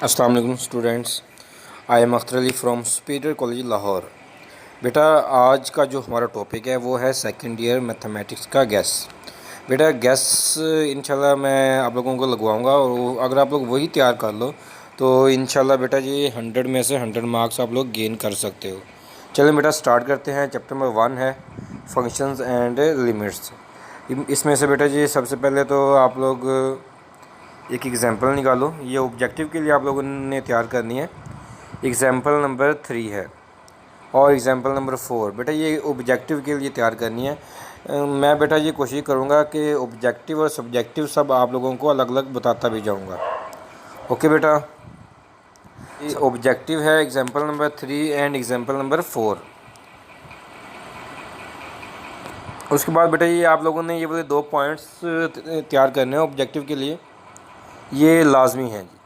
अस्सलाम वालेकुम students. I am Akhtar Ali from superior college Lahore. बेटा आज का जो हमारा टॉपिक है वो है सेकंड ईयर मैथमेटिक्स का गैस। बेटा गैस इंशाल्लाह मैं आप लोगों को लगवाऊंगा और अगर आप लोग वही तैयार कर लो तो इंशाल्लाह बेटा जी 100 में से 100 मार्क्स आप लोग गेन कर सकते हो। चलिए बेटा स्टार्ट करते हैं। चैप्टर नंबर 1 है फंक्शंस एंड लिमिट्स। इसमें से बेटा जी सबसे पहले तो आप लोग एक एग्ज़ाम्पल निकालो। ये ऑब्जेक्टिव के लिए आप लोगों ने तैयार करनी है। एग्ज़ाम्पल नंबर 3 है और एग्ज़ाम्पल नंबर 4 बेटा ये ऑब्जेक्टिव के लिए तैयार करनी है। मैं बेटा ये कोशिश करूँगा कि ऑब्जेक्टिव और सब्जेक्टिव सब आप लोगों को अलग अलग बताता भी जाऊँगा। ओके बेटा, ये ऑब्जेक्टिव है example number 3 and example number 4। उसके बाद बेटा ये आप लोगों ने ये वाले 2 पॉइंट्स तैयार करने हैं ऑब्जेक्टिव के लिए, ये लाजमी हैं जी।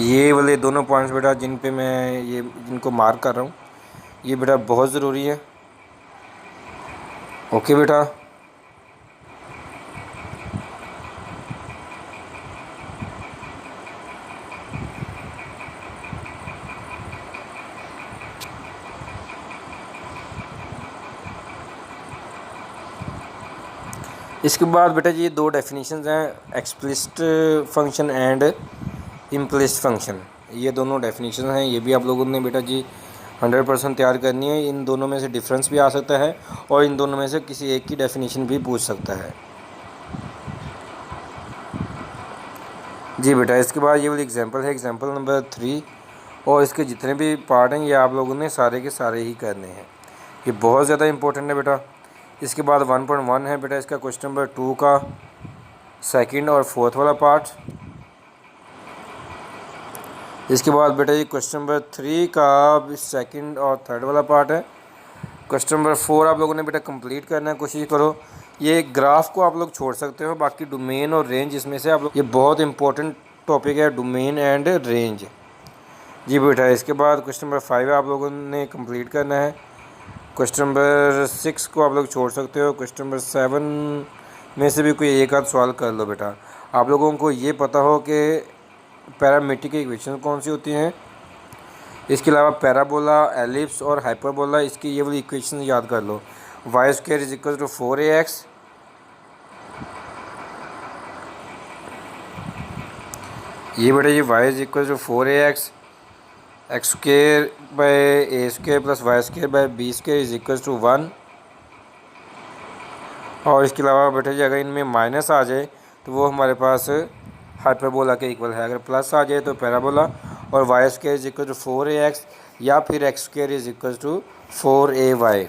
ये वाले दोनों पॉइंट्स बेटा जिन पे मैं ये जिनको मार्क कर रहा हूँ ये बेटा बहुत ज़रूरी है। ओके बेटा, इसके बाद बेटा जी 2 डेफिनेशंस हैं, explicit function and implicit function. ये दोनों डेफिनेशन हैं, ये भी आप लोगों ने बेटा जी 100% तैयार करनी है। इन दोनों में से डिफरेंस भी आ सकता है और इन दोनों में से किसी एक की डेफिनेशन भी पूछ सकता है जी बेटा। इसके बाद ये वाली एग्जांपल है एग्जांपल नंबर 3 और इसके जितने भी पार्ट हैं ये आप लोगों ने सारे के सारे ही करने हैं। ये बहुत ज़्यादा इंपॉर्टेंट है बेटा। इसके बाद 1.1 है बेटा इसका क्वेश्चन नंबर 2 का सेकंड और फोर्थ वाला पार्ट। इसके बाद बेटा ये क्वेश्चन नंबर 3 का सेकंड और थर्ड वाला पार्ट है। क्वेश्चन नंबर 4 आप लोगों ने बेटा कंप्लीट करना है, कोशिश करो। ये ग्राफ को आप लोग छोड़ सकते हो, बाकी डोमेन और रेंज इसमें से आप लोग, ये बहुत इंपॉर्टेंट टॉपिक है डोमेन एंड रेंज जी बेटा। इसके बाद क्वेश्चन नंबर 5 आप लोगों ने कंप्लीट करना है। क्वेश्चन नंबर 6 को आप लोग छोड़ सकते हो। क्वेश्चन नंबर 7 में से भी कोई एक आध सवाल कर लो बेटा। आप लोगों को ये पता हो कि पैरामीट्रिक इक्वेशन कौन सी होती हैं। इसके अलावा पैराबोला, एलिप्स और हाइपरबोला, इसकी ये वाली इक्वेशन याद कर लो। Y square is equal to 4ax, ये बेटा ये y is equal to 4ax, x square by a square plus y square by b square is equal to 1। और इसके अलावा बेटा जी अगर इनमें माइनस आ जाए तो वो हमारे पास हाइपरबोला के इक्वल है। अगर प्लस आ जाए तो पैराबोला। और Y square is equal to 4ax या फिर X square is equal to 4ay,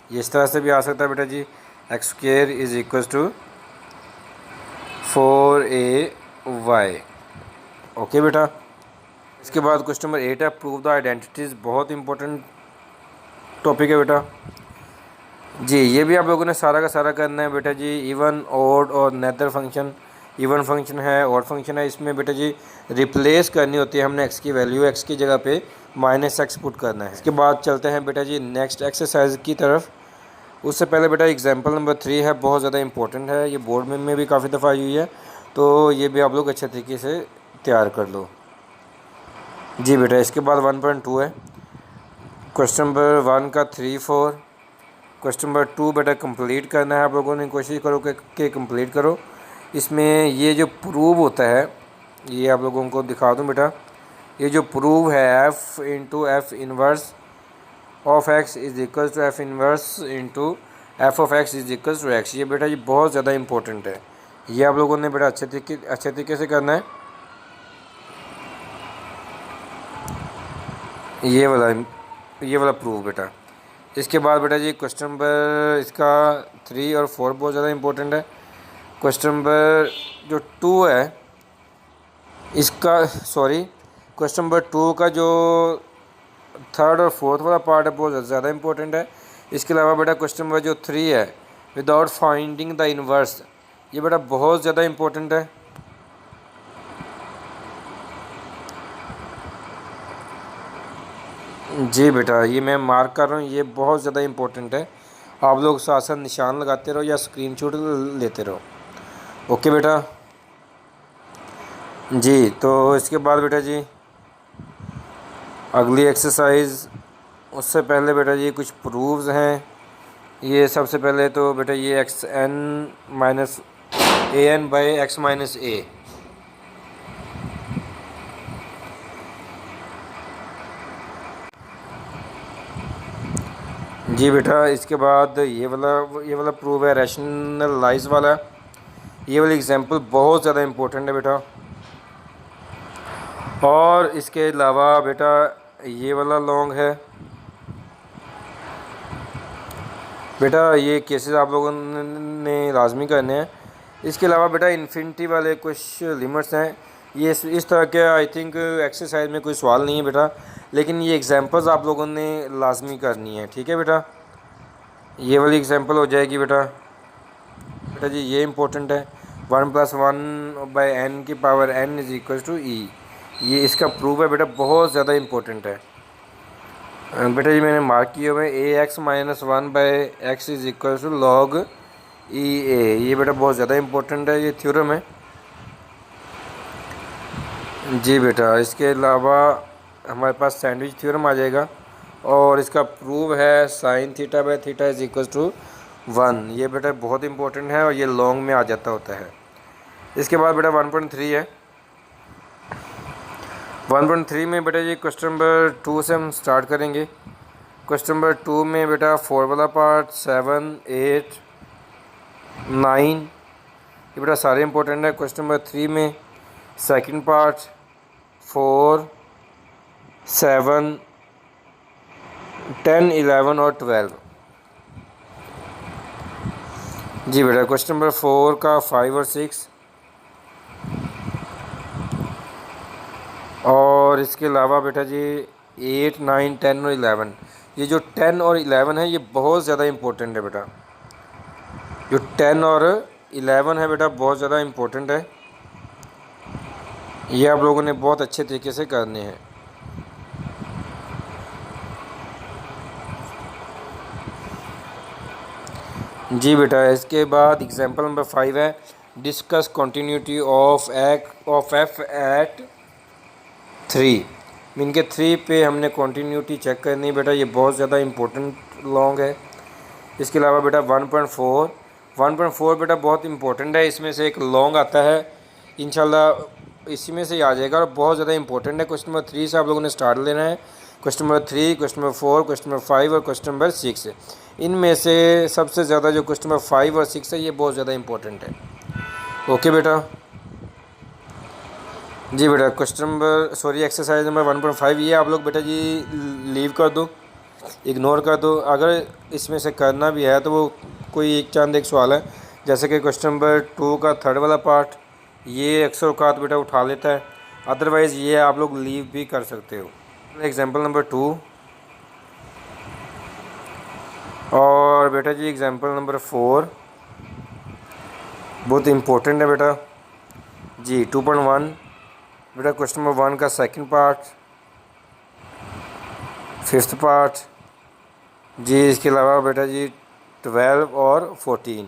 ये इस तरह से भी आ सकता है बेटा जी। X square is equal to 4ay। Okay बेटा। इसके बाद क्वेश्चन नंबर 8 है प्रूव द आइडेंटिटीज़। बहुत इंपॉर्टेंट टॉपिक है बेटा जी। ये भी आप लोगों ने सारा का सारा करना है बेटा जी। इवन, ऑड और नेदर फंक्शन, इवन फंक्शन है, ऑड फंक्शन है, इसमें बेटा जी रिप्लेस करनी होती है हमने एक्स की वैल्यू, एक्स की जगह पे -x पुट करना है। इसके बाद चलते हैं बेटा जी नेक्स्ट एक्सरसाइज की तरफ। उससे पहले बेटा एग्जाम्पल नंबर 3 है, बहुत ज़्यादा इंपॉर्टेंट है, ये बोर्ड में भी काफ़ी दफ़ा आई हुई है, तो ये भी आप लोग अच्छे तरीके से तैयार कर लो जी बेटा। इसके बाद 1.2 है, क्वेश्चन नंबर 1 का 3, 4। क्वेश्चन नंबर 2 बेटा कंप्लीट करना है, आप लोगों ने कोशिश करो कि कंप्लीट करो। इसमें ये जो प्रूव होता है ये आप लोगों को दिखा दूं बेटा। ये जो प्रूव है f into F inverse of x is equal to F inverse into F of x is equal to x, ये बेटा ये बहुत ज़्यादा इंपॉर्टेंट है। ये आप लोगों ने बेटा अच्छे तरीके से करना है। ये वाला प्रूव बेटा। इसके बाद बेटा जी क्वेश्चन नंबर इसका 3 और 4 बहुत ज़्यादा इंपॉर्टेंट है। क्वेश्चन नंबर जो 2 है इसका, सॉरी, क्वेश्चन नंबर 2 का जो थर्ड और फोर्थ वाला पार्ट है बहुत ज़्यादा इंपॉर्टेंट है। इसके अलावा बेटा क्वेश्चन नंबर जो 3 है विदाउट फाइंडिंग द इनवर्स, ये बेटा बहुत ज़्यादा इंपॉर्टेंट है। जी बेटा ये मैं मार्क कर रहा हूँ, ये बहुत ज़्यादा इंपॉर्टेंट है। आप लोग साथ साथ निशान लगाते रहो या स्क्रीनशॉट लेते रहो। ओके बेटा जी। तो इसके बाद बेटा जी अगली एक्सरसाइज, उससे पहले बेटा जी कुछ प्रूव्स हैं। ये सबसे पहले तो बेटा ये x n minus a n by x minus a, जी बेटा। इसके बाद ये वाला प्रूव है रैशनलाइज वाला। ये वाली एग्जांपल बहुत ज़्यादा इम्पोर्टेंट है बेटा। और इसके अलावा बेटा ये वाला लॉन्ग है बेटा। ये केसेस आप लोगों ने लाजमी करने हैं। इसके अलावा बेटा इन्फिनिटी वाले कुछ लिमिट्स हैं। ये इस तरह के आई थिंक एक्सरसाइज में कोई सवाल नहीं है बेटा, लेकिन ये एग्जांपल्स आप लोगों ने लाजमी करनी है, ठीक है बेटा। ये वाली एग्जांपल हो जाएगी बेटा। बेटा जी ये इम्पोर्टेंट है, 1+1/n इज इक्वल टू ई। ये इसका प्रूफ है बेटा, बहुत ज़्यादा इम्पोर्टेंट है बेटा जी। मैंने मार्क किए हुए ax-1/x is equal to log e a. ये बेटा बहुत ज़्यादा इम्पोर्टेंट है, ये थ्योरम है जी बेटा। इसके अलावा हमारे पास सैंडविच थ्योरम आ जाएगा, और इसका प्रूव है sine theta by theta is equal to 1। ये बेटा बहुत इंपॉर्टेंट है और ये लॉन्ग में आ जाता होता है। इसके बाद बेटा 1.3 है। 1.3 में बेटा ये क्वेश्चन नंबर 2 से हम स्टार्ट करेंगे। क्वेश्चन नंबर 2 में बेटा 4 वाला पार्ट, 7, 8, 9, ये बेटा सारे इंपॉर्टेंट है। क्वेश्चन नंबर 3 में सेकंड पार्ट, 4, 7, 10, 11 और 12, जी बेटा। क्वेश्चन नंबर 4 का 5 और 6, और इसके अलावा बेटा जी 8, 9, 10 और 11। ये जो 10 और 11 है ये बहुत ज़्यादा इम्पोर्टेंट है बेटा। जो 10 और 11 है बेटा बहुत ज़्यादा इम्पोर्टेंट है। ये आप लोगों ने बहुत अच्छे तरीके से करने हैं जी बेटा। इसके बाद एग्जांपल नंबर 5 है, discuss continuity of F at 3। Mean के 3 पे हमने कंटिन्यूटी चेक करनी है बेटा। ये बहुत ज़्यादा इम्पोर्टेंट लॉन्ग है। इसके अलावा बेटा 1.4 बेटा बहुत इंपॉर्टेंट है। इसमें से एक लॉन्ग आता है, इंशाल्लाह इसी में से ही आ जाएगा, और बहुत ज़्यादा इंपॉर्टेंट है। क्वेश्चन नंबर 3 से आप लोगों ने स्टार्ट लेना है। Question number 3, question number 4, question number 5 और क्वेश्चन नंबर 6। इनमें से सबसे ज़्यादा जो क्वेश्चन नंबर 5 और 6 है ये बहुत ज़्यादा इंपॉर्टेंट है। ओके बेटा जी बेटा। एक्सरसाइज नंबर 1.5 ये आप लोग बेटा जी लीव कर दो, इग्नोर कर दो। अगर इसमें से करना भी है तो वो कोई एक सवाल है, जैसे कि क्वेश्चन नंबर 2 का थर्ड वाला पार्ट, ये अक्सर औकात बेटा उठा लेता है। अदरवाइज़ ये आप लोग लीव भी कर सकते हो। एग्जाम्पल नंबर 2, और बेटा जी एग्जाम्पल नंबर 4 बहुत इम्पोर्टेंट है बेटा जी। 2.1 बेटा क्वेश्चन नंबर 1 का सेकंड पार्ट, फिफ्थ पार्ट जी। इसके अलावा बेटा जी 12 और 14।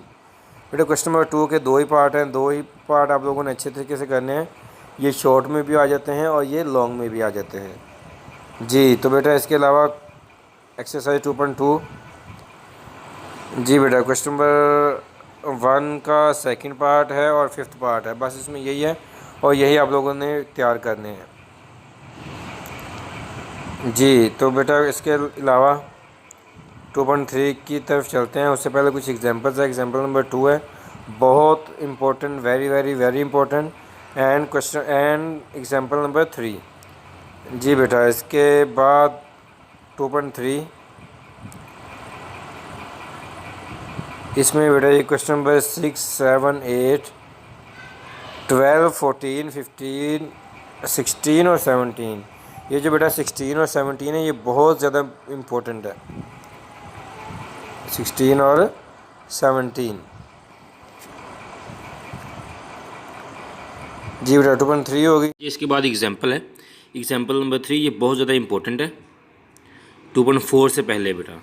बेटा क्वेश्चन नंबर 2 के 2 ही पार्ट हैं, 2 ही पार्ट आप लोगों ने अच्छे तरीके से करने हैं। ये शॉर्ट में भी आ जाते हैं और ये लॉन्ग में भी आ जाते हैं जी। तो बेटा इसके अलावा एक्सरसाइज 2.2 जी बेटा क्वेश्चन नंबर 1 का सेकंड पार्ट है और फिफ्थ पार्ट है, बस इसमें यही है और यही आप लोगों ने तैयार करने हैं जी। तो बेटा इसके अलावा 2.3 की तरफ चलते हैं। उससे पहले कुछ एग्जांपल्स है। एग्जांपल नंबर 2 है, बहुत important, very very very important. And example number 3 जी बेटा। इसके बाद 2.3 इसमें बेटा ये क्वेश्चन नंबर 6, 7, 8, 12, 14, 15, 16 और 17। ये जो बेटा 16 और 17 है ये बहुत ज़्यादा इम्पोर्टेंट है, 16 और 17 जी बेटा। 2.3 होगी। इसके बाद एग्जाम्पल है, एग्जाम्पल नंबर 3, ये बहुत ज़्यादा इंपॉर्टेंट है, 2.4 से पहले बेटा।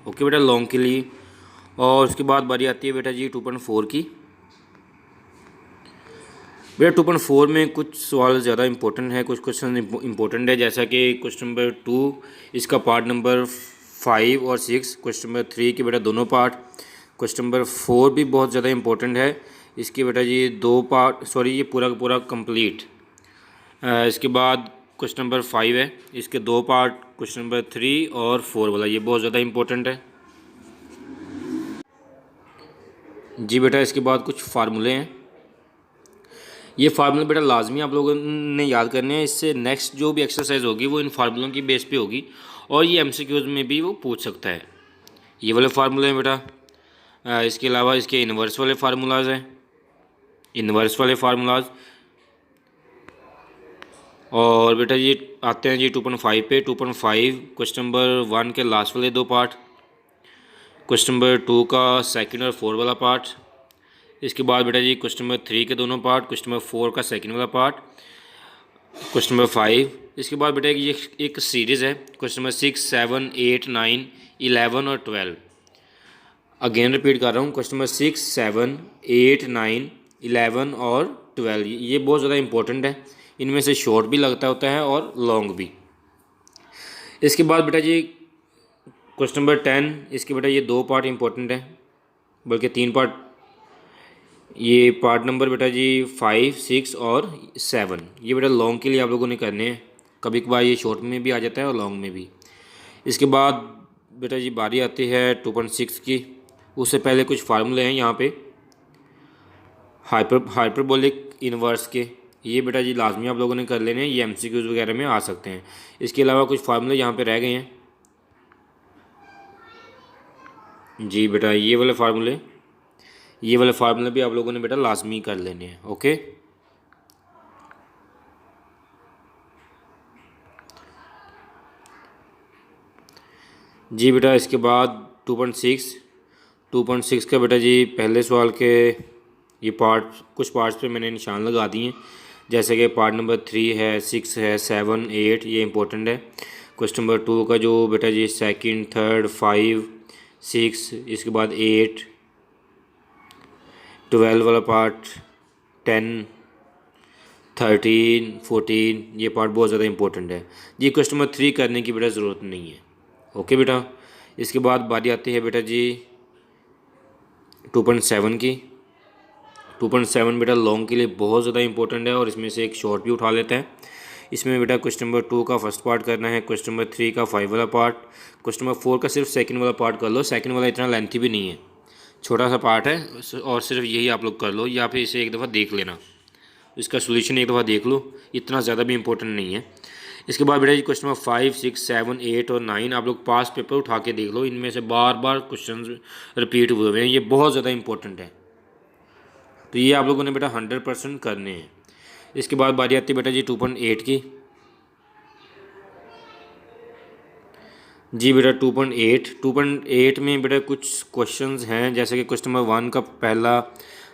ओके बेटा, लॉन्ग के लिए। और उसके बाद बारी आती है बेटा जी 2.4 की। बेटा 2.4 में कुछ सवाल ज़्यादा इंपॉर्टेंट है, कुछ क्वेश्चन इंपॉर्टेंट है, जैसा कि क्वेश्चन नंबर 2 इसका पार्ट नंबर 5 और 6, क्वेश्चन नंबर 3 के बेटा दोनों पार्ट, क्वेश्चन नंबर 4 भी बहुत ज़्यादा इंपॉर्टेंट है, इसके बेटा ये 2 पार्ट, सॉरी ये पूरा का पूरा कंप्लीट। इसके बाद क्वेश्चन नंबर 5 है, इसके 2 पार्ट, क्वेश्चन नंबर 3 और 4 वाला, ये बहुत ज़्यादा इंपॉर्टेंट है। जी बेटा इसके बाद कुछ फार्मूले हैं, ये फार्मूले बेटा लाजमी आप लोगों ने याद करने हैं, इससे नेक्स्ट जो भी एक्सरसाइज होगी वो इन फार्मूलों की बेस पे होगी और ये एमसीक्यूज में भी वो पूछ सकता है। ये वाले फार्मूले हैं बेटा। इसके अलावा इसके इन्वर्स वाले फार्मूलाज हैं, इन्वर्स वाले फार्मूलाज। और बेटा ये आते हैं जी 2.5 पे। 2.5 क्वेश्चन नंबर 1 के लास्ट वाले 2 पार्ट, क्वेश्चन नंबर 2 का सेकंड और 4 वाला पार्ट। इसके बाद बेटा जी क्वेश्चन नंबर 3 के दोनों पार्ट, क्वेश्चन नंबर 4 का सेकंड वाला पार्ट, क्वेश्चन नंबर 5। इसके बाद बेटा ये एक सीरीज़ है, क्वेश्चन नंबर 6, 7, 8, 9, 11 और 12। अगेन रिपीट कर रहा हूँ, क्वेश्चन नंबर 6, 7, 8, 9, 11 और 12, ये बहुत ज़्यादा इंपॉर्टेंट है। इनमें से शॉर्ट भी लगता होता है और लॉन्ग भी। इसके बाद बेटा जी क्वेश्चन नंबर 10, इसके बेटा ये 2 पार्ट इंपॉर्टेंट है, बल्कि 3 पार्ट। ये पार्ट नंबर बेटा जी 5, 6 और 7, ये बेटा लॉन्ग के लिए आप लोगों ने करने हैं, कभी कभार ये शॉर्ट में भी आ जाता है और लॉन्ग में भी। इसके बाद बेटा जी बारी आती है 2.6 की। उससे पहले कुछ फार्मूले हैं यहाँ पे हाइपरबोलिक इन्वर्स के, ये बेटा जी लाजमी आप लोगों ने कर लेने हैं, ये एमसीक्यूज वगैरह में आ सकते हैं। इसके अलावा कुछ फार्मूले यहाँ पे रह गए हैं जी बेटा, ये वाले फार्मूले भी आप लोगों ने बेटा लाजमी कर लेने हैं। ओके जी बेटा इसके बाद 2.6 का बेटा जी पहले सवाल के ये पार्ट, कुछ पार्ट्स पे मैंने निशान लगा दिए हैं, जैसे कि पार्ट नंबर 3 है, 6 है, 7, 8, ये इंपॉर्टेंट है। क्वेश्चन नंबर 2 का जो बेटा जी सेकंड, थर्ड, 5, 6, इसके बाद 8, 12 वाला पार्ट, 10, 13, 14, ये पार्ट बहुत ज़्यादा इंपॉर्टेंट है जी। क्वेश्चन नंबर 3 करने की बेटा ज़रूरत नहीं है। ओके बेटा, इसके बाद बारी आती है बेटा जी 2.7 की। 2.7 बेटा लॉन्ग के लिए बहुत ज़्यादा इंपॉर्टेंट है और इसमें से एक शॉर्ट भी उठा लेते हैं। इसमें बेटा क्वेश्चन नंबर 2 का फर्स्ट पार्ट करना है, क्वेश्चन नंबर 3 का 5 वाला पार्ट, क्वेश्चन नंबर 4 का सिर्फ सेकंड वाला पार्ट कर लो। सेकंड वाला इतना लेंथी भी नहीं है, छोटा सा पार्ट है और सिर्फ यही आप लोग कर लो, या फिर इसे एक दफ़ा देख लेना, इसका सोल्यूशन एक दफ़ा देख लो, इतना ज़्यादा भी इंपॉर्टेंट नहीं है। इसके बाद बेटा जी क्वेश्चन नंबर 5, 6, 7, 8 और 9 आप लोग पास पेपर उठा के देख लो, इनमें से बार बार क्वेश्चन रिपीट हुए हुए हैं, ये बहुत ज़्यादा इंपॉर्टेंट है, तो ये आप लोगों ने बेटा 100% करने हैं। इसके बाद बारी आती है बेटा जी 2.8 की। जी बेटा 2.8 में बेटा कुछ क्वेश्चंस हैं, जैसे कि क्वेश्चन नंबर 1 का पहला,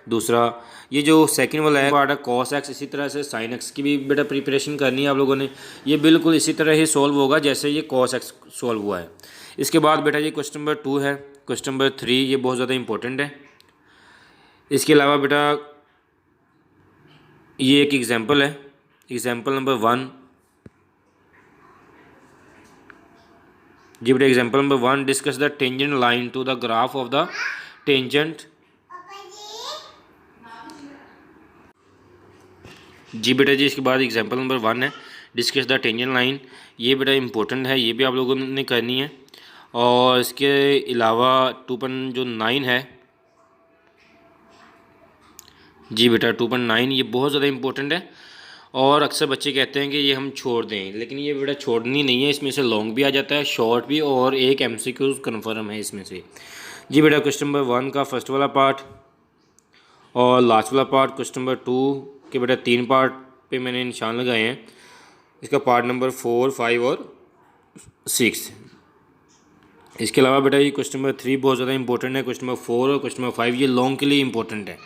दूसरा, ये जो सेकंड वाला है पार्ट है cos x, इसी तरह से sin x की भी बेटा प्रिपरेशन करनी है आप लोगों ने। ये बिल्कुल इसी तरह ही सॉल्व होगा जैसे ये cos x सॉल्व हुआ है। इसके बाद बेटा जी क्वेश्चन नंबर 2 है, क्वेश्चन नंबर 3, ये बहुत ज़्यादा इंपॉर्टेंट है। इसके अलावा बेटा ये एक एग्जाम्पल है, एग्जाम्पल नंबर 1 जी बेटा, example number 1, discuss the tangent line to the graph of the tangent. जी बेटा जी इसके बाद एग्जाम्पल नंबर 1 है, डिस्कस द टेंजेंट लाइन, ये बेटा इंपॉर्टेंट है, ये भी आप लोगों ने करनी है। और इसके अलावा 2.9 है जी बेटा 2.9, ये बहुत ज़्यादा इंपॉर्टेंट है और अक्सर बच्चे कहते हैं कि ये हम छोड़ दें, लेकिन ये बेटा छोड़नी नहीं है, इसमें से लॉन्ग भी आ जाता है, शॉर्ट भी, और एक एमसीक्यू कन्फर्म है इसमें से। जी बेटा क्वेश्चन नंबर 1 का फर्स्ट वाला पार्ट और लास्ट वाला पार्ट, क्वेश्चन नंबर 2 के बेटा 3 पार्ट पे मैंने निशान लगाए हैं, इसका पार्ट नंबर 4, 5 और 6। इसके अलावा बेटा ये क्वेश्चन नंबर 3 बहुत ज़्यादा इंपॉर्टेंट है, क्वेश्चन नंबर 4 और क्वेश्चन नंबर 5 ये लॉन्ग के लिए इंपॉर्टेंट है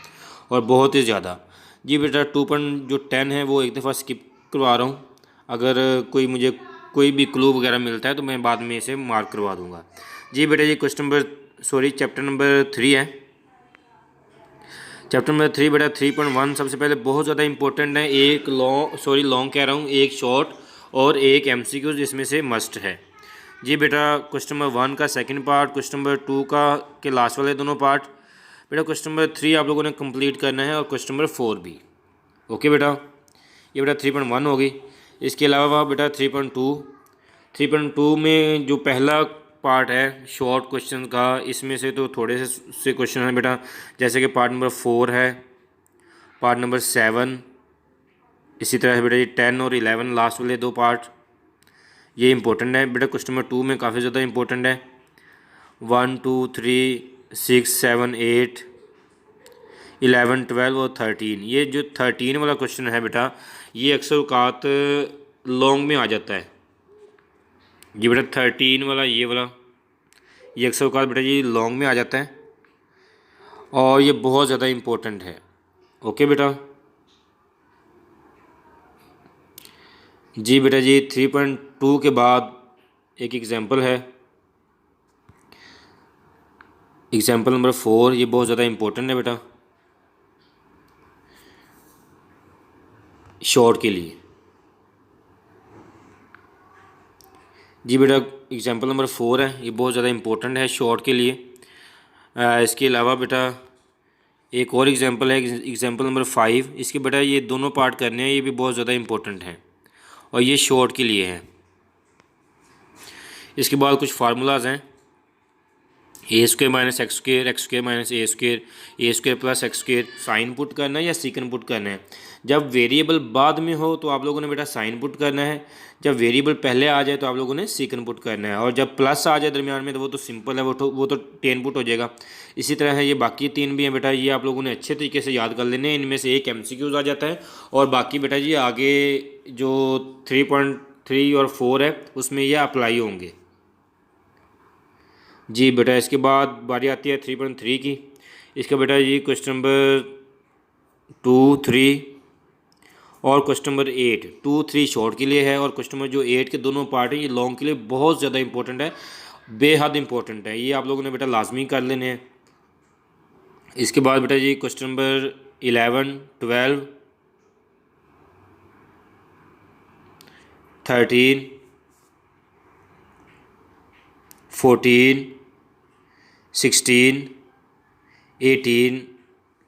और बहुत ही ज़्यादा। जी बेटा 2.10 है वो एक दफ़ा स्किप करवा रहा हूँ, अगर मुझे कोई भी क्लू वगैरह मिलता है तो मैं बाद में इसे मार्क करवा दूँगा। जी बेटा ये चैप्टर नंबर 3 है। चैप्टर नंबर 3 बेटा 3.1 सबसे पहले बहुत ज़्यादा इंपॉर्टेंट है। एक लॉन्ग कह रहा हूँ, एक शॉर्ट और एक एमसीक्यू जिसमें से मस्ट है। जी बेटा क्वेश्चन नंबर 1 का सेकंड पार्ट, क्वेश्चन नंबर 2 का के लास्ट वाले दोनों पार्ट। बेटा क्वेश्चन नंबर 3 आप लोगों ने कंप्लीट करना है और क्वेश्चन नंबर 4 भी। ओके बेटा, ये बेटा 3.1 होगी। इसके अलावा बेटा 3.2 में जो पहला पार्ट है शॉर्ट क्वेश्चन का, इसमें से तो थोड़े से क्वेश्चन हैं बेटा, जैसे कि पार्ट नंबर 4 है, पार्ट नंबर 7, इसी तरह से बेटा ये 10 और 11 लास्ट वाले दो पार्ट ये इंपॉर्टेंट है बेटा। क्वेश्चन नंबर 2 में काफ़ी ज़्यादा इंपॉर्टेंट है। 1 2 3 6 7 8 11 12 और 13, ये जो 13 वाला क्वेश्चन है बेटा ये अक्सर औकात लॉन्ग में आ जाता है। जी बेटा 13 वाला ये अक्सर औकात बेटा ये लॉन्ग में आ जाता है और ये बहुत ज़्यादा इम्पोर्टेंट है। ओके बेटा, जी बेटा जी 3.2 के बाद एक एग्जांपल है, एग्जांपल नंबर 4, ये बहुत ज़्यादा इम्पोर्टेंट है बेटा शॉर्ट के लिए। जी बेटा एग्जांपल नंबर 4 है, ये बहुत ज़्यादा इम्पोर्टेंट है शॉर्ट के लिए। इसके अलावा बेटा एक और एग्जांपल है, एग्जांपल नंबर 5, इसके बेटा ये दोनों पार्ट करने हैं, ये भी बहुत ज़्यादा इम्पोर्टेंट है और ये शॉर्ट के लिए है। इसके बाद कुछ फार्मूलाज हैं, a square minus x square minus a square plus x square. Sine put करना है या सीकन पुट करना है। जब वेरिएबल बाद में हो तो आप लोगों ने बेटा साइन पुट करना है, जब वेरिएबल पहले आ जाए तो आप लोगों ने सीकन पुट करना है, और जब प्लस आ जाए दरमियान में तो वो तो सिंपल है, वो तो टेन पुट हो जाएगा। इसी तरह है ये बाकी 3 भी हैं बेटा, ये आप लोगों ने अच्छे तरीके से याद कर लेने हैं। इनमें से एक एमसीक्यूज आ जाता है और बाकी बेटा जी आगे जो 3.3 और 4 है उसमें ये अप्लाई होंगे। जी बेटा इसके बाद बारी आती है 3.3 की। इसका बेटा जी क्वेश्चन नंबर 2 3 और क्वेश्चन नंबर 8, 2 3 शॉर्ट के लिए है और क्वेश्चन नंबर जो 8 के दोनों पार्ट हैं ये लॉन्ग के लिए बहुत ज़्यादा इंपॉर्टेंट है, बेहद इंपॉर्टेंट है, ये आप लोगों ने बेटा लाजमी कर लेने हैं। इसके बाद बेटा जी क्वेश्चन नंबर 11 12 13 14 16 18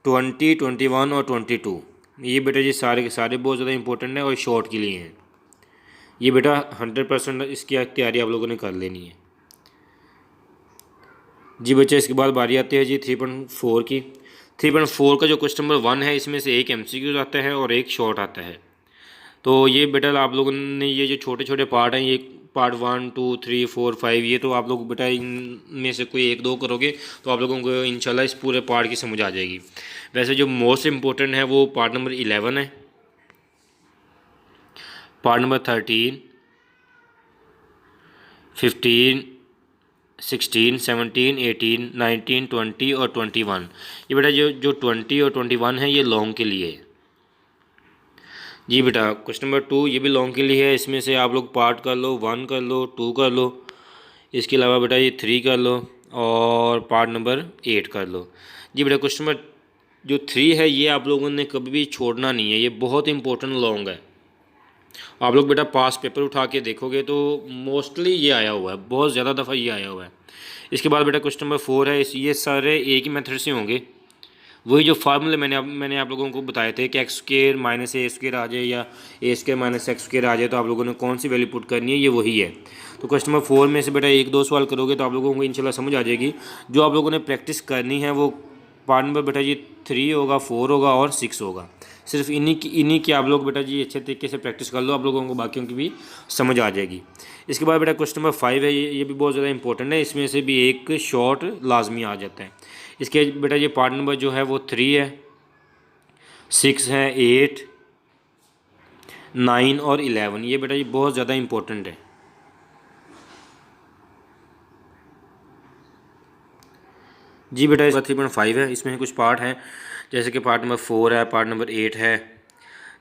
20 21 और 22, ये बेटा जी सारे के सारे बहुत ज़्यादा इंपॉर्टेंट है और शॉर्ट के लिए हैं। ये बेटा 100% इसकी तैयारी आप लोगों ने कर लेनी है। जी बच्चे इसके बाद बारी आती है जी 3.4 की। 3.4 का जो क्वेश्चन नंबर 1 है इसमें से एक एमसीक्यूज आता है और एक शॉर्ट आता है। तो ये बेटा आप लोगों ने ये जो छोटे छोटे पार्ट हैं, ये पार्ट 1 2 3 4 5, ये तो आप लोग बेटा इनमें से कोई 1 2 करोगे तो आप लोगों को इंशाल्लाह इस पूरे पार्ट की समझ आ जाएगी। वैसे जो मोस्ट इम्पोर्टेंट है वो पार्ट नंबर 11 है, पार्ट नंबर 13 15 16 17 18 19 20 और 21, ये बेटा जो 20 और 21 है ये लॉन्ग के लिए है। जी बेटा क्वेश्चन नंबर 2 ये भी लॉन्ग के लिए है, इसमें से आप लोग पार्ट कर लो, 1 कर लो, 2 कर लो, इसके अलावा बेटा ये 3 कर लो और पार्ट नंबर 8 कर लो। जी बेटा क्वेश्चन नंबर जो 3 है ये आप लोगों ने कभी भी छोड़ना नहीं है, ये बहुत इंपॉर्टेंट लॉन्ग है। आप लोग बेटा पास पेपर उठा के देखोगे तो मोस्टली ये आया हुआ है, बहुत ज़्यादा दफ़ा ये आया हुआ है। इसके बाद बेटा क्वेश्चन नंबर 4 है, ये सारे एक ही मेथड से होंगे, वही जो फार्मूले मैंने आप लोगों को बताए थे कि x square minus a square आ जाए या ए स्क्वेयर माइनस एक्स स्क्वेयर आ जाए तो आप लोगों ने कौन सी वैल्यू पुट करनी है, ये वही है। तो क्वेश्चन नंबर 4 में से बेटा 1 2 सवाल करोगे तो आप लोगों को इंशाल्लाह समझ आ जाएगी। जो आप लोगों ने प्रैक्टिस करनी है वो पार्ट नंबर बेटा जी 3 होगा, 4 होगा और 6 होगा। सिर्फ इन्हीं की आप लोग बेटा जी अच्छे तरीके से प्रैक्टिस कर लो, आप लोगों को बाकियों की भी समझ आ जाएगी। इसके बाद बेटा क्वेश्चन नंबर 5 है, ये भी बहुत ज़्यादा इंपॉर्टेंट है, इसमें से भी एक शॉर्ट लाजमी आ जाता है। इसके बेटा ये पार्ट नंबर जो है वो 3 है, 6 है, 8 9 और 11, ये बेटा ये बहुत ज़्यादा इंपॉर्टेंट है। जी बेटा इसका 3.5 है, इसमें कुछ पार्ट हैं जैसे कि पार्ट नंबर 4 है, पार्ट नंबर 8 है।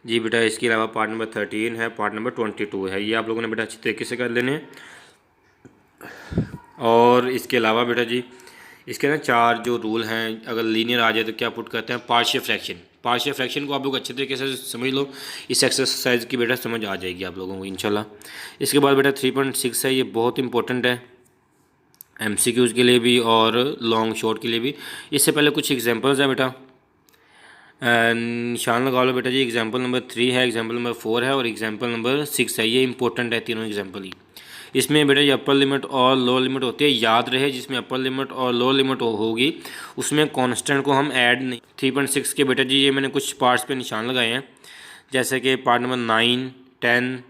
जी बेटा इसके अलावा पार्ट नंबर 13 है, पार्ट नंबर 22 है, ये आप लोगों ने बेटा अच्छी तरीके से कर लेने हैं। और इसके अलावा बेटा जी इसके ना 4 जो रूल हैं, अगर लीनियर आ जाए तो क्या पुट करते हैं, पार्शियल फ्रैक्शन। पार्शियल फ्रैक्शन को आप लोग अच्छे तरीके से समझ लो, इस एक्सरसाइज की बेटा समझ आ जाएगी आप लोगों को इंशाल्लाह। इसके बाद बेटा 3.6 है, ये बहुत इंपॉर्टेंट है एमसीक्यूज़ के लिए भी और लॉन्ग शॉर्ट के लिए भी। इससे पहले कुछ एग्जांपल्स हैं बेटा, निशान लगा लो बेटा जी। एग्जांपल नंबर 3 है, एग्जांपल नंबर 4 है और एग्जांपल नंबर 6 है। ये इंपॉर्टेंट है तीनों एग्जांपल ही। इसमें बेटा ये अपर लिमिट और लोअर लिमिट होती है, याद रहे जिसमें अपर लिमिट और लोअर लिमिट होगी उसमें कांस्टेंट को हम ऐड नहीं। 3.6 के बेटा जी ये मैंने कुछ पार्ट्स पे निशान लगाए हैं, जैसे कि पार्ट नंबर 9, 10,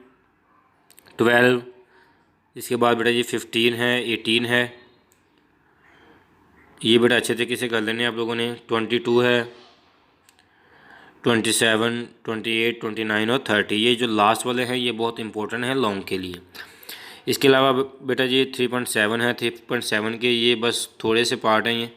12, इसके बाद बेटा जी 15 है, 18 है, ये बेटा अच्छे तरीके से कर लेने आप लोगों ने। 22 है, 27, 28, 29 और 30, ये जो लास्ट वाले हैं ये बहुत इंपॉर्टेंट है लॉन्ग के लिए। इसके अलावा बेटा जी 3.7 है, 3.7 के ये बस थोड़े से पार्ट हैं ये,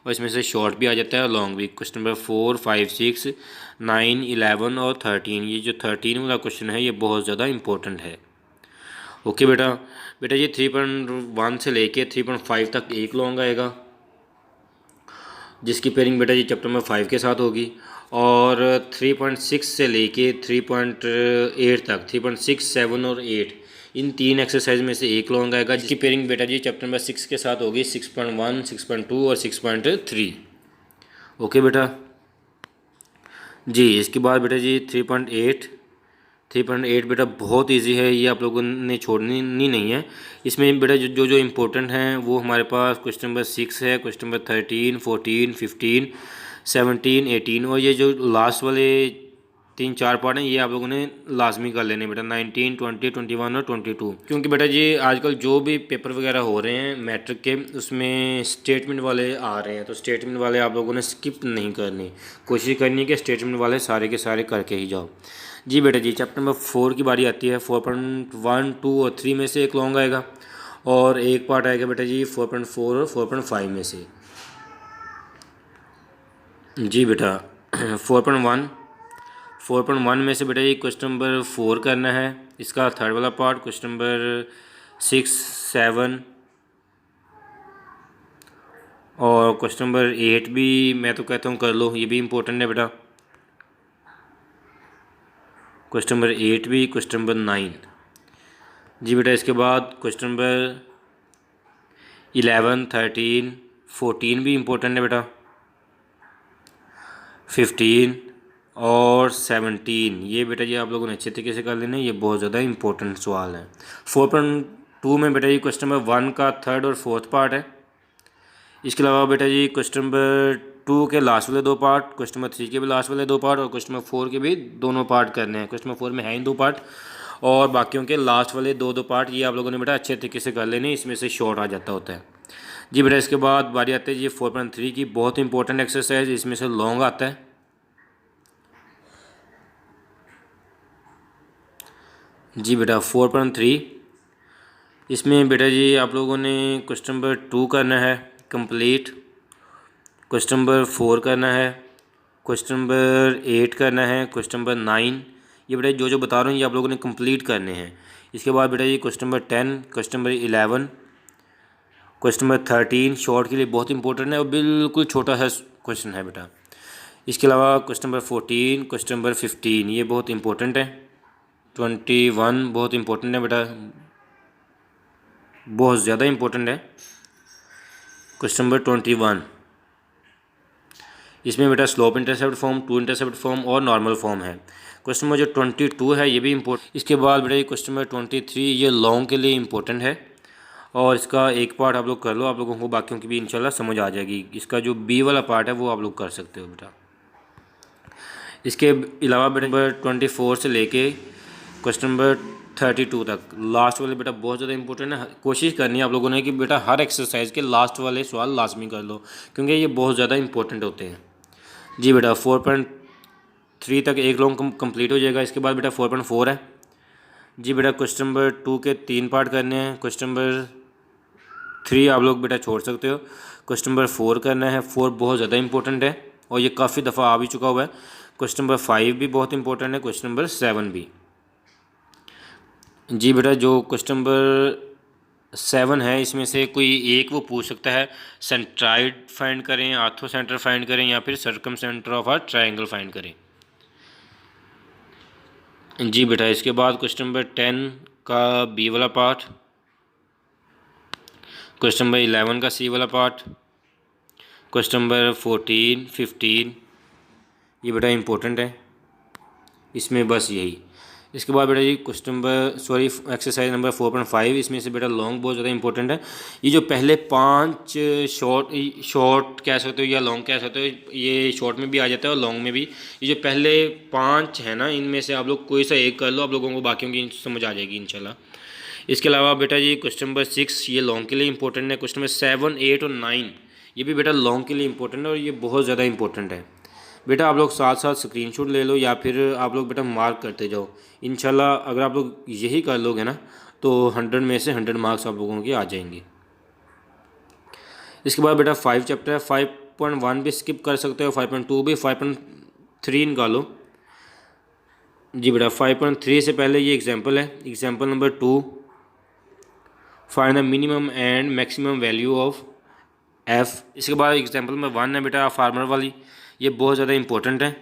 और इसमें से शॉर्ट भी आ जाता है और लॉन्ग भी। क्वेश्चन नंबर 4, 5, 6, 9, 11 और 13, ये जो 13 वाला क्वेश्चन है ये बहुत ज़्यादा इंपॉर्टेंट है। ओके बेटा। बेटा ये 3.1 से लेके 3.5 तक एक लॉन्ग आएगा, जिसकी पेयरिंग बेटा जी चैप्टर नंबर 5 के साथ होगी, और 3.6 से लेके 3.8 तक, 3.6, 7 और 8, इन 3 एक्सरसाइज में से एक लॉन्ग आएगा, जिसकी पेयरिंग बेटा जी चैप्टर नंबर 6 के साथ होगी, 6.1, 6.2 और 6.3। ओके बेटा जी। इसके बाद बेटा जी 3.8 बेटा बहुत इजी है, ये आप लोगों ने छोड़नी नहीं है। इसमें बेटा जो जो इम्पोर्टेंट हैं वो हमारे पास क्वेश्चन नंबर 6 है, क्वेश्चन नंबर 13, 14, 15, 17, 18 और ये जो लास्ट वाले 3-4 पार्ट हैं ये आप लोगों ने लाजमी कर लेने बेटा, 19, 20, 21 और 22। क्योंकि बेटा जी आजकल जो भी पेपर वगैरह हो रहे हैं मैट्रिक के, उसमें स्टेटमेंट वाले आ रहे हैं, तो स्टेटमेंट वाले आप लोगों ने स्किप नहीं करनी, कोशिश करनी है कि स्टेटमेंट वाले सारे के सारे करके ही जाओ। जी बेटा जी चैप्टर नंबर 4 की बारी आती है। 4.1, 2 और 3 में से एक लॉन्ग आएगा, और एक पार्ट आएगा बेटा जी 4.4 और 4.5 में से। जी बेटा 4.1 में से बेटा ये क्वेश्चन नंबर 4 करना है, इसका थर्ड वाला पार्ट। क्वेश्चन नंबर 6, 7 और क्वेश्चन नंबर 8 भी मैं तो कहता हूँ कर लो, ये भी इम्पोर्टेंट है बेटा। क्वेश्चन नंबर 8 भी, क्वेश्चन नंबर 9। जी बेटा इसके बाद क्वेश्चन नंबर 11, 13, 14 भी इम्पोर्टेंट है बेटा, 15 और 17, ये बेटा जी आप लोगों ने अच्छे तरीके से कर लेना, ये बहुत ज़्यादा इंपॉर्टेंट सवाल है। 4.2 में बेटा जी क्वेश्चन नंबर 1 का थर्ड और फोर्थ पार्ट है। इसके अलावा बेटा जी क्वेश्चन नंबर 2 के लास्ट वाले 2 पार्ट, क्वेश्चन नंबर 3 के भी लास्ट वाले 2 पार्ट और क्वेश्चन नंबर 4 के भी दोनों पार्ट करने हैं। क्वेश्चन नंबर 4 में है ही 2 पार्ट, और बाकियों के लास्ट वाले 2 पार्ट ये आप लोगों ने बेटा अच्छे तरीके से कर लेने, इसमें से शॉर्ट आ जाता होता है। जी बेटा इसके बाद बारी आती है जी 4.3 की, बहुत इंपॉर्टेंट एक्सरसाइज, इसमें से लॉन्ग आता है। जी बेटा 4.3, इसमें बेटा जी आप लोगों ने क्वेश्चन नंबर 2 करना है कंप्लीट, क्वेश्चन नंबर 4 करना है, क्वेश्चन नंबर 8 करना है, क्वेश्चन नंबर 9, ये बेटा जो जो बता रहा हूँ ये आप लोगों ने कंप्लीट करने हैं। इसके बाद बेटा ये question number 10, question number 11, question number 13 short के लिए बहुत इंपॉर्टेंट है और बिल्कुल छोटा सा क्वेश्चन है बेटा। इसके अलावा क्वेश्चन नंबर 14, क्वेश्चन नंबर 15 ये बहुत इंपॉर्टेंट है। 21 बहुत इंपॉर्टेंट है बेटा, बहुत ज़्यादा इंपॉर्टेंट है। क्वेश्चन नंबर 21, इसमें बेटा slope intercept form, two intercept form और नॉर्मल फॉर्म है। क्वेश्चन नंबर जो 22 है ये भी इम्पोर्टेंट। इसके बाद बेटा ये क्वेश्चन नंबर 23 ये लॉन्ग के लिए इम्पोर्टेंट है, और इसका एक पार्ट आप लोग कर लो, आप लोगों को बाकियों की भी इंशाल्लाह समझ आ जाएगी। इसका जो बी वाला पार्ट है वो आप लोग कर सकते हो बेटा। इसके अलावा बेटा नंबर 24 से लेके क्वेश्चन नंबर 32 तक लास्ट वाले बेटा बहुत ज़्यादा इंपॉर्टेंट है। कोशिश करनी है आप लोगों ने कि बेटा हर एक्सरसाइज के लास्ट वाले सवाल लाजमी कर लो, क्योंकि ये बहुत ज़्यादा इंपॉर्टेंट होते हैं। जी बेटा 4.3 तक एक लॉन्ग कंप्लीट हो जाएगा। इसके बाद बेटा 4.4 है। जी बेटा क्वेश्चन नंबर 2 के 3 पार्ट करने हैं। क्वेश्चन नंबर 3 आप लोग बेटा छोड़ सकते हो। क्वेश्चन नंबर 4 करना है। 4 बहुत ज़्यादा इंपॉर्टेंट है और ये काफ़ी दफ़ा आ भी चुका हुआ है। क्वेश्चन नंबर 5 भी बहुत इंपॉर्टेंट है, क्वेश्चन नंबर 7 भी। जी बेटा जो क्वेश्चन नंबर 7 है, इसमें से कोई एक वो पूछ सकता है सेंट्राइड फाइंड करें, आर्थो सेंटर फाइंड करें या फिर circum centre of a triangle find करें। जी बेटा, इसके बाद क्वेश्चन नंबर 10 का बी वाला पार्ट, क्वेश्चन नंबर 11 का सी वाला पार्ट, क्वेश्चन नंबर 14, 15 ये बेटा इंपॉर्टेंट है, इसमें बस यही। इसके बाद बेटा जी क्वेश्चन नंबर एक्सरसाइज नंबर 4.5, इसमें से बेटा लॉन्ग बहुत ज़्यादा इंपॉर्टेंट है। ये जो पहले 5 शॉर्ट कह सकते हो या लॉन्ग कह सकते हो, ये शॉर्ट में भी आ जाता है और लॉन्ग में भी। ये जो पहले 5 है ना, इनमें से आप लोग कोई सा एक कर लो, आप लोगों को बाकियों की समझ आ जाएगी इंशाल्लाह। इसके अलावा बेटा जी क्वेश्चन नंबर 6 ये लॉन्ग के लिए इंपॉर्टेंट है। क्वेश्चन नंबर 7, 8 और 9 ये भी बेटा लॉन्ग के लिए इंपॉर्टेंट है और ये बहुत ज़्यादा इंपॉर्टेंट है। बेटा आप लोग साथ साथ स्क्रीनशॉट ले लो या फिर आप लोग बेटा मार्क करते जाओ। इंशाल्लाह अगर आप लोग यही कर लोगे ना तो 100 में से 100 मार्क्स आप लोगों के आ जाएंगे। इसके बाद बेटा 5 चैप्टर है, 5.1 भी स्किप कर सकते हो, 5.2 भी, 5.3 निकालो। जी बेटा 5.3 से पहले ये एग्जाम्पल है, example number 2, find the minimum and maximum value of F. इसके बाद एग्जाम्पल नंबर 1 है बेटा फार्मर वाली, ये बहुत ज़्यादा इंपॉर्टेंट है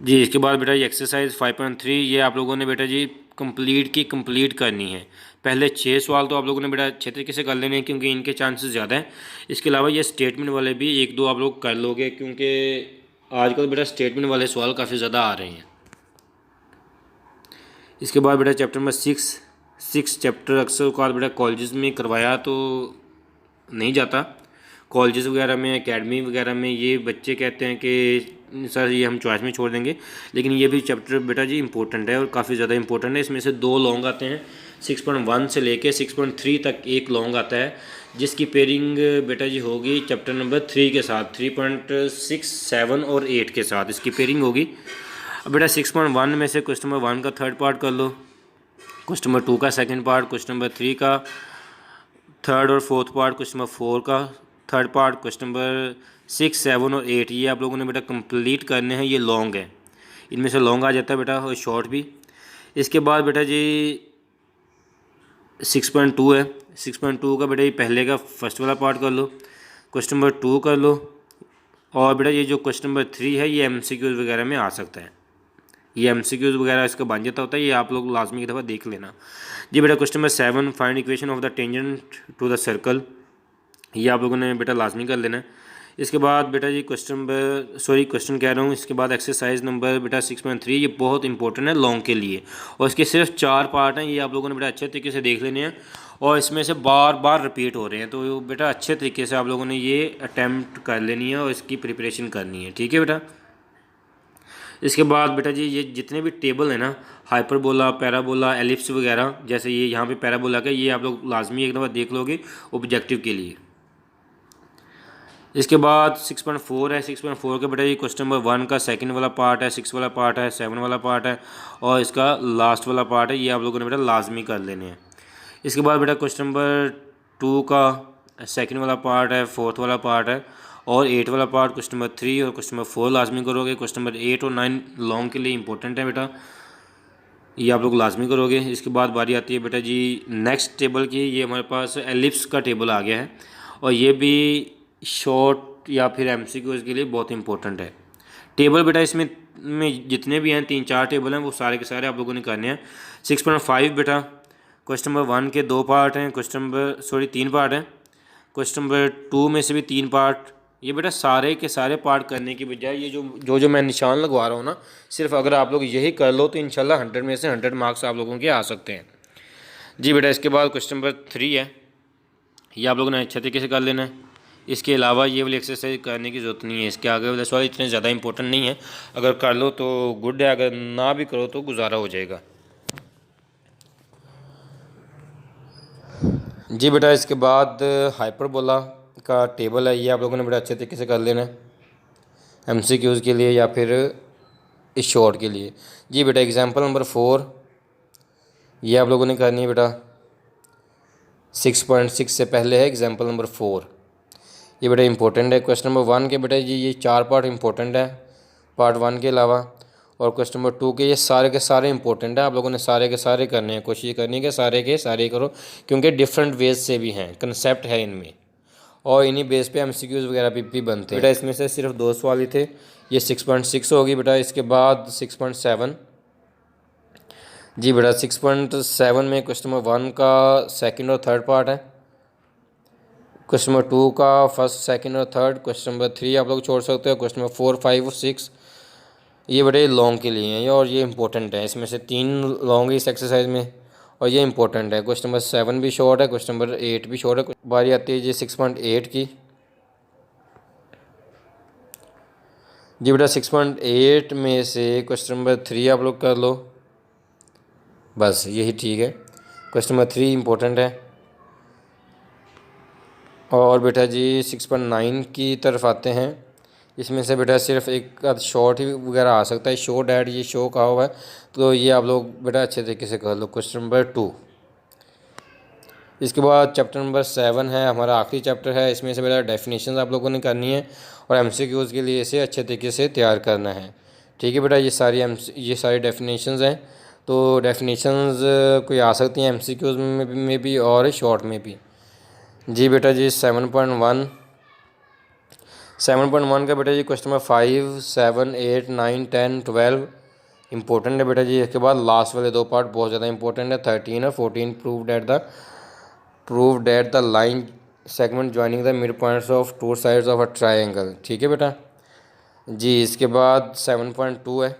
जी। इसके बाद बेटा ये एक्सरसाइज 5.3 ये आप लोगों ने बेटा जी कंप्लीट करनी है। पहले 6 सवाल तो आप लोगों ने बेटा अच्छे तरीके से कर लेने हैं क्योंकि इनके चांसेस ज़्यादा हैं। इसके अलावा ये स्टेटमेंट वाले भी 1-2 आप लोग कर लोगे क्योंकि आजकल बेटा स्टेटमेंट वाले सवाल काफ़ी ज़्यादा आ रहे हैं। इसके बाद बेटा चैप्टर नंबर 6 चैप्टर अक्सर औकात बेटा कॉलेजेस में करवाया तो नहीं जाता। कॉलेजेस वगैरह में, एकेडमी वगैरह में ये बच्चे कहते हैं कि सर ये हम चॉइस में छोड़ देंगे, लेकिन ये भी चैप्टर बेटा जी इंपॉर्टेंट है और काफ़ी ज़्यादा इंपॉर्टेंट है। इसमें से 2 लॉन्ग आते हैं, 6.1 से लेके 6.3 तक एक लॉन्ग आता है जिसकी पेयरिंग बेटा जी होगी चैप्टर नंबर 3 के साथ, 3.6, 7 और 8 के साथ इसकी पेयरिंग होगी। अब बेटा 6.1 में से क्वेश्चन नंबर 1 का थर्ड पार्ट कर लो, क्वेश्चन नंबर 2 का सेकंड पार्ट, क्वेश्चन नंबर 3 का थर्ड और फोर्थ पार्ट, क्वेश्चन नंबर 4 का थर्ड पार्ट, क्वेश्चन नंबर 6, 7 और 8 ये आप लोगों ने बेटा कंप्लीट करने हैं। ये लॉन्ग है, इनमें से लॉन्ग आ जाता है बेटा और शॉर्ट भी। इसके बाद बेटा जी 6.2 है, 6.2 का बेटा ये पहले का फर्स्ट वाला पार्ट कर लो, क्वेश्चन नंबर 2 कर लो और बेटा ये जो क्वेश्चन नंबर 3 है ये MCQs वगैरह में आ सकता है, ये MCQs वगैरह इसका बन जाता होता है, ये आप लोग लाजमी की दफ़ा देख लेना जी। बेटा question number 7 find equation of the tangent to the circle, ये आप लोगों ने बेटा लाजमी कर लेना है। इसके बाद बेटा जी क्वेश्चन कह रहा हूँ, इसके बाद एक्सरसाइज नंबर बेटा 6.3 ये बहुत इंपॉर्टेंट है लॉन्ग के लिए और इसके सिर्फ 4 पार्ट हैं, ये आप लोगों ने बेटा अच्छे तरीके से देख लेने हैं और इसमें से बार बार रिपीट हो रहे हैं, तो बेटा अच्छे तरीके से आप लोगों ने ये अटैम्प्ट कर लेनी है और इसकी प्रिपरेशन करनी है, ठीक है बेटा। इसके बाद बेटा जी ये जितने भी टेबल है ना, हाइपरबोला, पैराबोला, एलिप्स वगैरह, जैसे ये यहाँ पे पैराबोला का, ये आप लोग लाजमी एक दफ़ा देख लोगे ऑब्जेक्टिव के लिए। इसके बाद 6.4 है, 6.4 के बेटा ये क्वेश्चन नंबर 1 का सेकंड वाला पार्ट है, 6 वाला पार्ट है, 7 वाला पार्ट है और इसका लास्ट वाला पार्ट है, ये आप लोगों ने बेटा लाजमी कर लेने हैं। इसके बाद बेटा क्वेश्चन नंबर 2 का सेकंड वाला पार्ट है, 4th वाला पार्ट है और 8 वाला पार्ट, क्वेश्चन नंबर 3 और क्वेश्चन नंबर 4 लाजमी करोगे। क्वेश्चन नंबर 8 और 9 लॉन्ग के लिए इंपॉर्टेंट है बेटा, ये आप लोग लाजमी करोगे। इसके बाद बारी आती है बेटा जी नेक्स्ट टेबल की, ये हमारे पास एलिप्स का टेबल आ गया है और ये भी शॉर्ट या फिर MCQs के लिए बहुत इंपॉर्टेंट है टेबल बेटा। इसमें जितने भी हैं 3-4 टेबल हैं वो सारे के सारे आप लोगों ने करने हैं। 6.5 बेटा क्वेश्चन नंबर 1 के 2 पार्ट हैं, 3 पार्ट हैं, क्वेश्चन नंबर 2 में से भी 3 पार्ट। ये बेटा सारे के सारे पार्ट करने की बजाय ये जो मैं निशान लगवा रहा हूँ ना, सिर्फ अगर आप लोग यही कर लो तो इंशाल्लाह 100 में से 100 मार्क्स आप लोगों के आ सकते हैं जी बेटा। इसके बाद क्वेश्चन नंबर 3 है, ये आप लोगों ने अच्छे तरीके से कर लेना है। इसके अलावा ये वाली एक्सरसाइज करने की ज़रूरत नहीं है, इसके आगे वाले सवाल इतने ज़्यादा इंपॉर्टेंट नहीं है, अगर कर लो तो गुड है, अगर ना भी करो तो गुजारा हो जाएगा जी बेटा। इसके बाद हाइपरबोला का टेबल है, ये आप लोगों ने बड़े अच्छे तरीके से कर लेना है MCQs के लिए या फिर इस शॉर्ट के लिए जी बेटा। एग्जांपल नंबर 4 ये आप लोगों ने करनी है बेटा, 6.6 से पहले है एग्जांपल नंबर 4, ये बेटा इंपॉर्टेंट है। क्वेश्चन नंबर 1 के बेटा जी ये 4 पार्ट इंपॉर्टेंट है पार्ट 1 के अलावा, और क्वेश्चन नंबर 2 के ये के सारे इंपॉर्टेंट है, आप लोगों ने सारे के सारे करने हैं, कोशिश करनी है कि सारे के सारे करो, क्योंकि डिफरेंट वेज से भी हैं, कंसेप्ट है इनमें, और इन्हीं बेस पे एमसीक्यूज़ वगैरह भी बनते हैं बेटा। इसमें से सिर्फ 2 सवाल ही थे, ये 6.6 होगी बेटा। इसके बाद 6.7, जी बेटा 6.7 में क्वेश्चन नंबर 1 का सेकंड और थर्ड पार्ट है, क्वेश्चन नंबर 2 का फर्स्ट सेकंड और थर्ड, क्वेश्चन नंबर 3 आप लोग छोड़ सकते हो, क्वेश्चन नंबर 4 5 और 6 ये बड़े लॉन्ग के लिए हैं और ये इंपॉर्टेंट है। इसमें से 3 लॉन्ग है इस एक्सरसाइज में और ये इंपॉर्टेंट है। क्वेश्चन नंबर 7 भी शॉर्ट है, क्वेश्चन नंबर 8 भी शॉर्ट है। बारी आती है जी 6.8 की। जी बेटा 6.8 में से क्वेश्चन नंबर 3 आप लोग कर लो, बस यही ठीक है। क्वेश्चन नंबर 3 इंपॉर्टेंट है। और बेटा जी 6.9 की तरफ आते हैं। इसमें से बेटा सिर्फ एक आध शॉर्ट ही वगैरह आ सकता है, शो डैट ये शो कहा हुआ है, तो ये आप लोग बेटा अच्छे तरीके से कर लो। क्वेश्चन नंबर 2, इसके बाद चैप्टर नंबर 7 है, हमारा आखिरी चैप्टर है। इसमें से बेटा डेफिनेशंस आप लोगों ने करनी है और एमसीक्यूज़ के लिए इसे अच्छे तरीके से तैयार करना है, ठीक है बेटा। ये सारी डेफिनेशंस हैं, तो डेफिनेशंस कोई आ सकती हैं एमसीक्यूज़ में भी और शॉर्ट में भी। जी बेटा जी 7.1 का बेटा जी क्वेश्चन नंबर 5 7 8 9 10 12 इंपॉर्टेंट है बेटा जी। इसके बाद लास्ट वाले 2 पार्ट बहुत ज़्यादा इंपॉर्टेंट है, 13 और 14 prove that the line segment joining the mid points of two sides of a triangle, ठीक है बेटा जी। इसके बाद 7.2 है।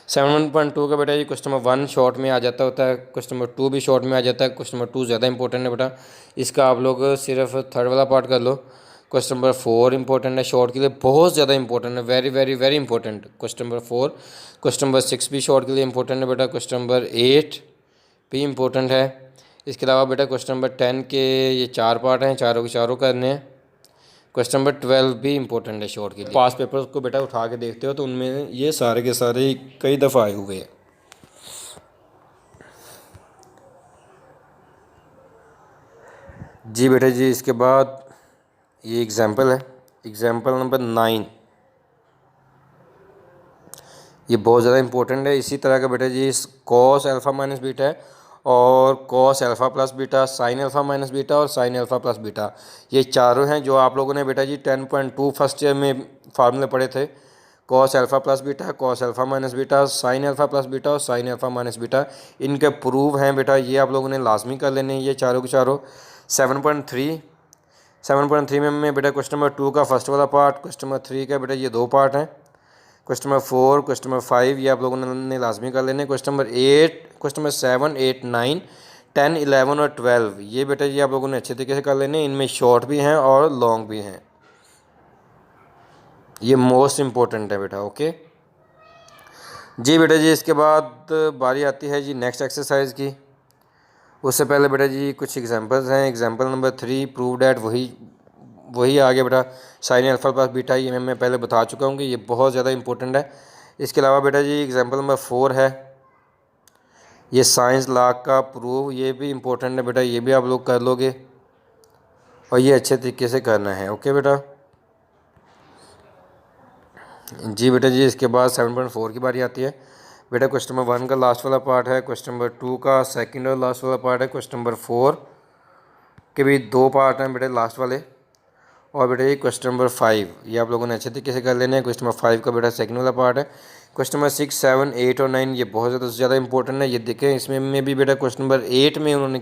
7.2 का बेटा जी क्वेश्चन नंबर 1 शॉर्ट में आ जाता होता है, क्वेश्चन नंबर 2 भी शॉर्ट में आ जाता है, क्वेश्चन नंबर 2 ज़्यादा इंपॉर्टेंट है बेटा। इसका आप लोग सिर्फ थर्ड वाला पार्ट कर लो। क्वेश्चन नंबर 4 इंपॉर्टेंट है, शॉर्ट के लिए बहुत ज़्यादा इंपॉर्टेंट है, very very very important question number 4। Question number 6 भी शॉर्ट के लिए इंपॉर्टेंट है बेटा। क्वेश्चन नंबर 8 भी इंपॉर्टेंट है। इसके अलावा बेटा क्वेश्चन नंबर 10 के ये 4 पार्ट हैं, चारों के चारों करने हैं। क्वेश्चन नंबर 12 भी इंपॉर्टेंट है शॉर्ट के लिए। पास पेपर्स को बेटा उठा के देखते हो तो उनमें ये सारे के सारे कई दफ़ा आए हुए हैं। जी बेटा जी इसके बाद ये एग्जाम्पल है, एग्जाम्पल नंबर 9, ये बहुत ज़्यादा इंपॉर्टेंट है। इसी तरह का बेटा जी कॉस अल्फ़ा माइनस बीटा है और cos alpha plus beta, sine alpha minus beta और साइन अल्फ़ा प्लस बीटा, ये चारों हैं जो आप लोगों ने बेटा जी 10.2 फर्स्ट ईयर में फार्मूले पढ़े थे। Cos alpha plus beta, cos alpha minus beta, sine alpha plus beta और साइन अल्फ़ा माइनस बीटा, इनके प्रूव हैं बेटा, ये आप लोगों ने लाजमी कर लेने हैं ये चारों के चारों। 7.3 में बेटा क्वेश्चन नंबर 2 का फर्स्ट वाला पार्ट, क्वेश्चन नंबर 3 का बेटा ये 2 पार्ट हैं। क्वेश्चन नंबर 4, क्वेश्चन नंबर 5 ये आप लोगों ने लाजमी कर लेने। क्वेश्चन नंबर 8, क्वेश्चन नंबर 7 8 9 10 11 और 12 ये बेटा ये आप लोगों ने अच्छे तरीके से कर लेने। इनमें शॉर्ट भी हैं और लॉन्ग भी हैं, ये मोस्ट इम्पोर्टेंट है बेटा, ओके जी बेटा जी। इसके बाद बारी आती है जी नेक्स्ट एक्सरसाइज की। उससे पहले बेटा जी कुछ एग्जांपल्स हैं। एग्जांपल नंबर 3 प्रूव डैट, वही आ गया बेटा, साइन अल्फा प्लस बीटा, ये मैं पहले बता चुका हूँ कि ये बहुत ज़्यादा इंपॉर्टेंट है। इसके अलावा बेटा जी एग्जांपल नंबर 4 है, ये साइंस लॉ का प्रूव, ये भी इंपॉर्टेंट है बेटा, ये भी आप लोग कर लोगे और ये अच्छे तरीके से करना है, ओके बेटा जी। बेटा जी इसके बाद 7.4 की बारी आती है बेटा। क्वेश्चन नंबर 1 का लास्ट वाला पार्ट है, क्वेश्चन नंबर 2 का सेकंड और लास्ट वाला पार्ट है, क्वेश्चन नंबर 4 के भी 2 पार्ट हैं बेटा लास्ट वाले। और बेटा ये क्वेश्चन नंबर 5 ये आप लोगों ने अच्छे तरीके से कर लेना है। क्वेश्चन नंबर 5 का बेटा सेकंड वाला पार्ट है। क्वेश्चन नंबर 6 7 8 और 9 ये बहुत ज़्यादा इंपॉर्टेंट है, ये देखें इसमें में भी बेटा क्वेश्चन नंबर 8 में उन्होंने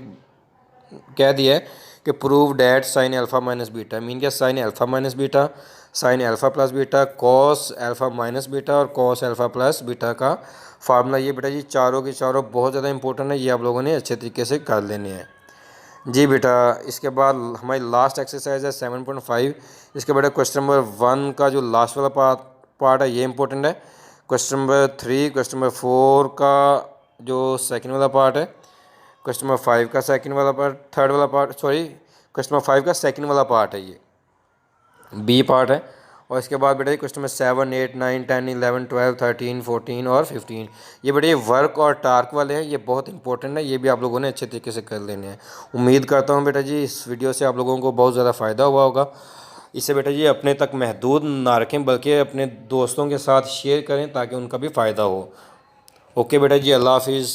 कह दिया है कि prove that sine alpha minus beta, mean क्या sine alpha minus beta, sine alpha plus beta, cos alpha minus beta और कॉस अल्फ़ा प्लस बीटा का फार्मूला, ये बेटा जी चारों के चारों बहुत ज़्यादा इंपॉर्टेंट है, ये आप लोगों ने अच्छे तरीके से कर लेने हैं जी बेटा। इसके बाद हमारी लास्ट एक्सरसाइज है 7.5। इसके बेटा क्वेश्चन नंबर 1 का जो लास्ट वाला पार्ट है ये इंपॉर्टेंट है। क्वेश्चन नंबर 3, क्वेश्चन नंबर 4 का जो सेकंड वाला पार्ट है, क्वेश्चन नंबर 5 का सेकंड वाला पार्ट, थर्ड वाला पार्ट, सॉरी क्वेश्चन नंबर 5 का सेकंड वाला पार्ट है, ये बी पार्ट है। और इसके बाद बेटा क्वेश्चन नंबर 7 8 9 10 11 12 13 14 और 15 ये बेटा ये वर्क और टार्क वाले हैं, ये बहुत इंपॉर्टेंट है, ये भी आप लोगों ने अच्छे तरीके से कर लेने हैं। उम्मीद करता हूँ बेटा जी इस वीडियो से आप लोगों को बहुत ज़्यादा फ़ायदा हुआ होगा। इसे बेटा जी अपने तक महदूद ना रखें, बल्कि अपने दोस्तों के साथ शेयर करें ताकि उनका भी फ़ायदा हो। ओके बेटा जी, अल्लाह हाफिज़।